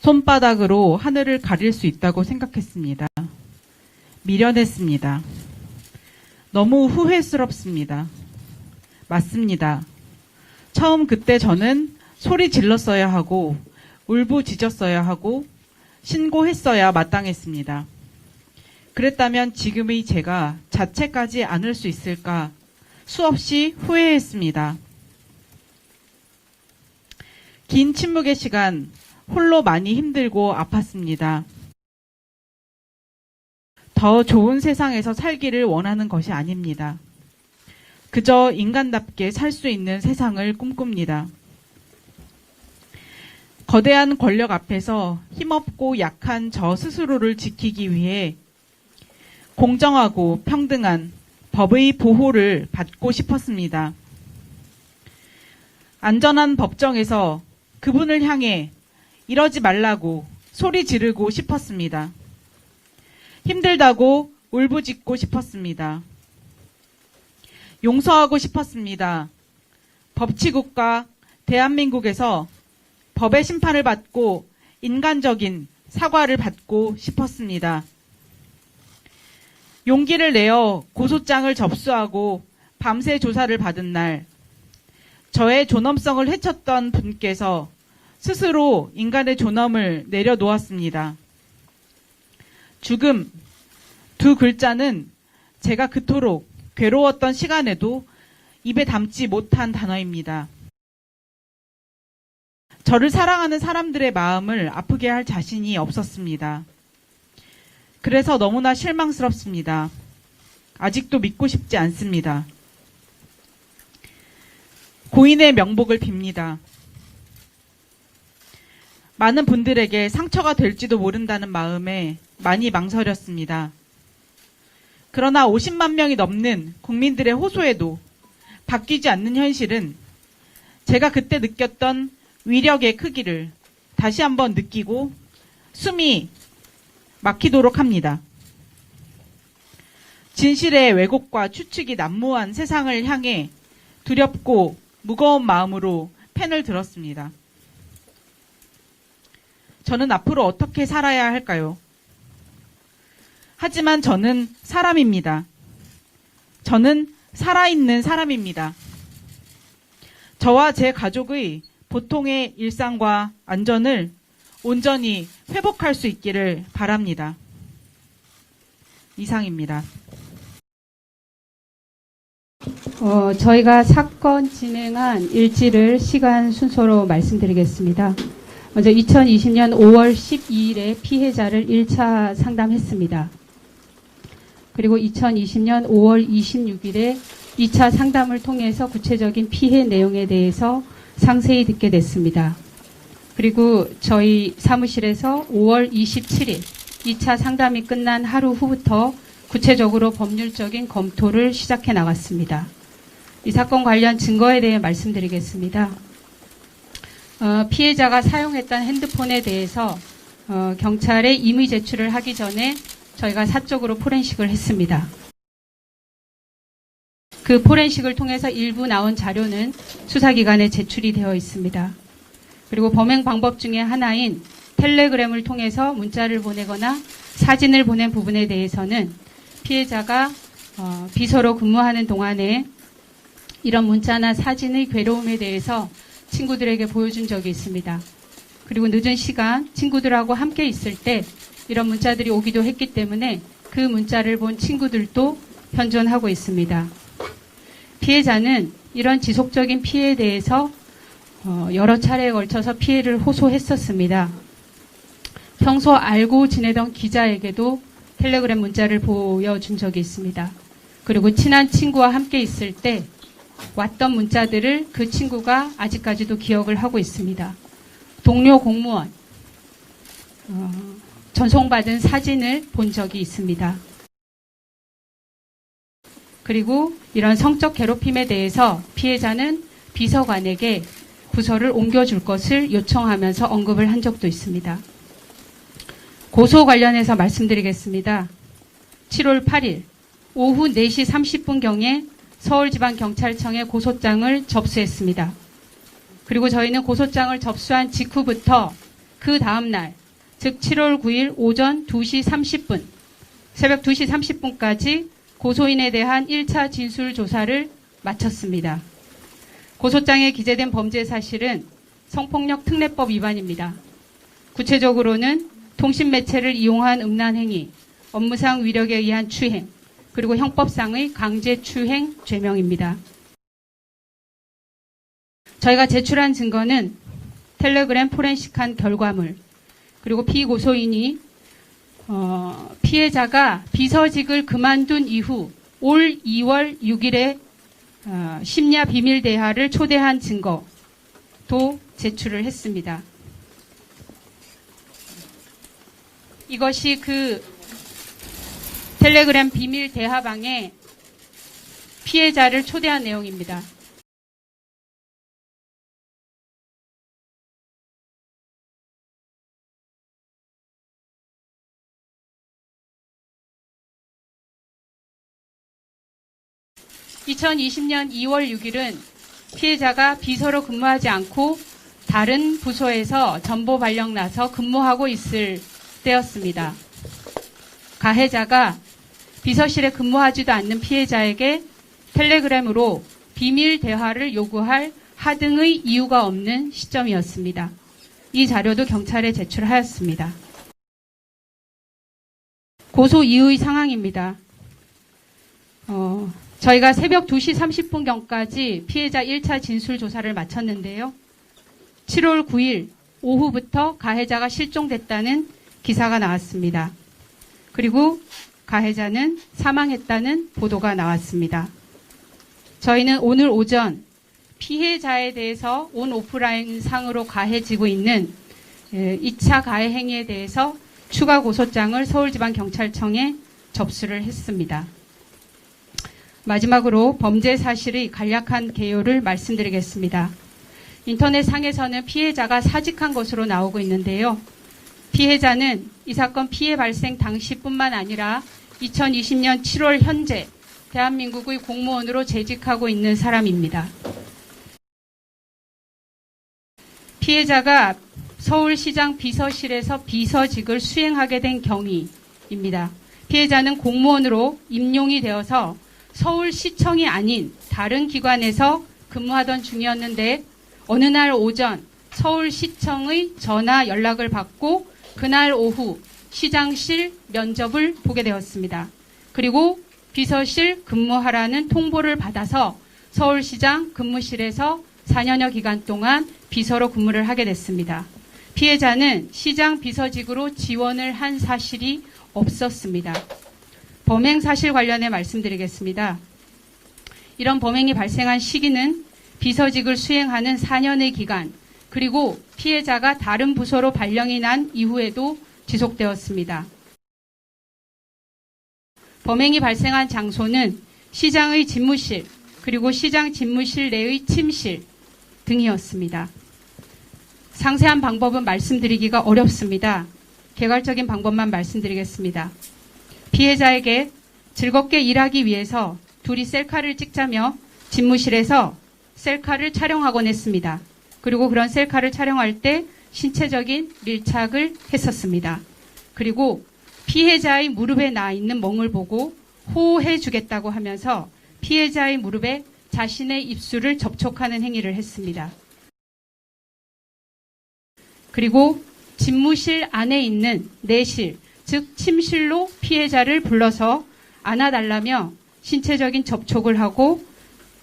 손바닥으로 하늘을 가릴 수 있다고 생각했습니다. 미련했습니다. 너무 후회스럽습니다. 맞습니다. 처음 그때 저는 소리 질렀어야 하고 울부짖었어야 하고 신고했어야 마땅했습니다. 그랬다면 지금의 제가 자책하지 않을 수 있을까 수없이 후회했습니다. 긴 침묵의 시간 홀로 많이 힘들고 아팠습니다. 더 좋은 세상에서 살기를 원하는 것이 아닙니다. 그저 인간답게 살 수 있는 세상을 꿈꿉니다. 거대한 권력 앞에서 힘없고 약한 저 스스로를 지키기 위해 공정하고 평등한 법의 보호를 받고 싶었습니다. 안전한 법정에서 그분을 향해 이러지 말라고 소리 지르고 싶었습니다. 힘들다고 울부짖고 싶었습니다. 용서하고 싶었습니다. 법치국가 대한민국에서 법의 심판을 받고 인간적인 사과를 받고 싶었습니다. 용기를 내어 고소장을 접수하고 밤새 조사를 받은 날, 저의 존엄성을 해쳤던 분께서 스스로 인간의 존엄을 내려놓았습니다. 죽음, 두 글자는 제가 그토록 괴로웠던 시간에도 입에 담지 못한 단어입니다. 저를 사랑하는 사람들의 마음을 아프게 할 자신이 없었습니다. 그래서 너무나 실망스럽습니다. 아직도 믿고 싶지 않습니다. 고인의 명복을 빕니다. 많은 분들에게 상처가 될지도 모른다는 마음에 많이 망설였습니다. 그러나 50만 명이 넘는 국민들의 호소에도 바뀌지 않는 현실은 제가 그때 느꼈던 위력의 크기를 다시 한번 느끼고 숨이 막히도록 합니다. 진실의 왜곡과 추측이 난무한 세상을 향해 두렵고 무거운 마음으로 펜을 들었습니다. 저는 앞으로 어떻게 살아야 할까요? 하지만 저는 사람입니다. 저는 살아있는 사람입니다. 저와 제 가족의 보통의 일상과 안전을 온전히 회복할 수 있기를 바랍니다. 이상입니다. 저희가 사건 진행한 일지를 시간 순서로 말씀드리겠습니다. 먼저 2020년 5월 12일에 피해자를 1차 상담했습니다. 그리고 2020년 5월 26일에 2차 상담을 통해서 구체적인 피해 내용에 대해서 상세히 듣게 됐습니다. 그리고 저희 사무실에서 5월 27일 2차 상담이 끝난 하루 후부터 구체적으로 법률적인 검토를 시작해 나갔습니다. 이 사건 관련 증거에 대해 말씀드리겠습니다. 피해자가 사용했던 핸드폰에 대해서 경찰에 임의 제출을 하기 전에 저희가 사적으로 포렌식을 했습니다. 그 포렌식을 통해서 일부 나온 자료는 수사기관에 제출이 되어 있습니다. 그리고 범행 방법 중에 하나인 텔레그램을 통해서 문자를 보내거나 사진을 보낸 부분에 대해서는 피해자가 비서로 근무하는 동안에 이런 문자나 사진의 괴로움에 대해서 친구들에게 보여준 적이 있습니다. 그리고 늦은 시간 친구들하고 함께 있을 때 이런 문자들이 오기도 했기 때문에 그 문자를 본 친구들도 현존하고 있습니다. 피해자는 이런 지속적인 피해에 대해서 여러 차례에 걸쳐서 피해를 호소했었습니다. 평소 알고 지내던 기자에게도 텔레그램 문자를 보여준 적이 있습니다. 그리고 친한 친구와 함께 있을 때 왔던 문자들을 그 친구가 아직까지도 기억을 하고 있습니다. 동료 공무원, 전송받은 사진을 본 적이 있습니다. 그리고 이런 성적 괴롭힘에 대해서 피해자는 비서관에게 부서를 옮겨줄 것을 요청하면서 언급을 한 적도 있습니다. 고소 관련해서 말씀드리겠습니다. 7월 8일 오후 4시 30분경에 서울지방경찰청에 고소장을 접수했습니다. 그리고 저희는 고소장을 접수한 직후부터 그 다음날, 즉 7월 9일 오전 2시 30분, 새벽 2시 30분까지 고소인에 대한 1차 진술 조사를 마쳤습니다. 고소장에 기재된 범죄 사실은 성폭력 특례법 위반입니다. 구체적으로는 통신매체를 이용한 음란 행위, 업무상 위력에 의한 추행, 그리고 형법상의 강제추행 죄명입니다. 저희가 제출한 증거는 텔레그램 포렌식한 결과물, 그리고 피고소인이 피해자가 비서직을 그만둔 이후 올 2월 6일에 심야 비밀 대화를 초대한 증거도 제출을 했습니다. 이것이 그 텔레그램 비밀 대화방에 피해자를 초대한 내용입니다. (2020년 2월 6일은) 피해자가 비서로 근무하지 않고 다른 부서에서 전보 발령 나서 근무하고 있을 때였습니다. 가해자가 비서실에 근무하지도 않는 피해자에게 텔레그램으로 비밀 대화를 요구할 하등의 이유가 없는 시점이었습니다. 이 자료도 경찰에 제출하였습니다. 고소 이후의 상황입니다. 저희가 새벽 2시 30분경까지 피해자 1차 진술 조사를 마쳤는데요. 7월 9일 오후부터 가해자가 실종됐다는 기사가 나왔습니다. 그리고 가해자는 사망했다는 보도가 나왔습니다. 저희는 오늘 오전 피해자에 대해서 온 오프라인 상으로 가해지고 있는 2차 가해 행위에 대해서 추가 고소장을 서울지방경찰청에 접수를 했습니다. 마지막으로 범죄 사실의 간략한 개요를 말씀드리겠습니다. 인터넷 상에서는 피해자가 사직한 것으로 나오고 있는데요. 피해자는 이 사건 피해 발생 당시뿐만 아니라 2020년 7월 현재 대한민국의 공무원으로 재직하고 있는 사람입니다. 피해자가 서울시장 비서실에서 비서직을 수행하게 된 경위입니다. 피해자는 공무원으로 임용이 되어서 서울시청이 아닌 다른 기관에서 근무하던 중이었는데 어느 날 오전 서울시청의 전화 연락을 받고 그날 오후 시장실 면접을 보게 되었습니다. 그리고 비서실 근무하라는 통보를 받아서 서울시장 근무실에서 4년여 기간 동안 비서로 근무를 하게 됐습니다. 피해자는 시장 비서직으로 지원을 한 사실이 없었습니다. 범행 사실 관련해 말씀드리겠습니다. 이런 범행이 발생한 시기는 비서직을 수행하는 4년의 기간, 그리고 피해자가 다른 부서로 발령이 난 이후에도 지속되었습니다. 범행이 발생한 장소는 시장의 집무실, 그리고 시장 집무실 내의 침실 등이었습니다. 상세한 방법은 말씀드리기가 어렵습니다. 개괄적인 방법만 말씀드리겠습니다. 피해자에게 즐겁게 일하기 위해서 둘이 셀카를 찍자며 집무실에서 셀카를 촬영하곤 했습니다. 그리고 그런 셀카를 촬영할 때 신체적인 밀착을 했었습니다. 그리고 피해자의 무릎에 나 있는 멍을 보고 호호해 주겠다고 하면서 피해자의 무릎에 자신의 입술을 접촉하는 행위를 했습니다. 그리고 집무실 안에 있는 내실, 즉 침실로 피해자를 불러서 안아달라며 신체적인 접촉을 하고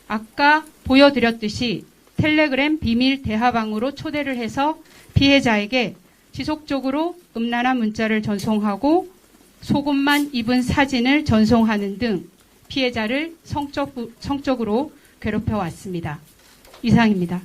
아까 보여드렸듯이 텔레그램 비밀 대화방으로 초대를 해서 피해자에게 지속적으로 음란한 문자를 전송하고 속옷만 입은 사진을 전송하는 등 피해자를 성적으로 괴롭혀 왔습니다. 이상입니다.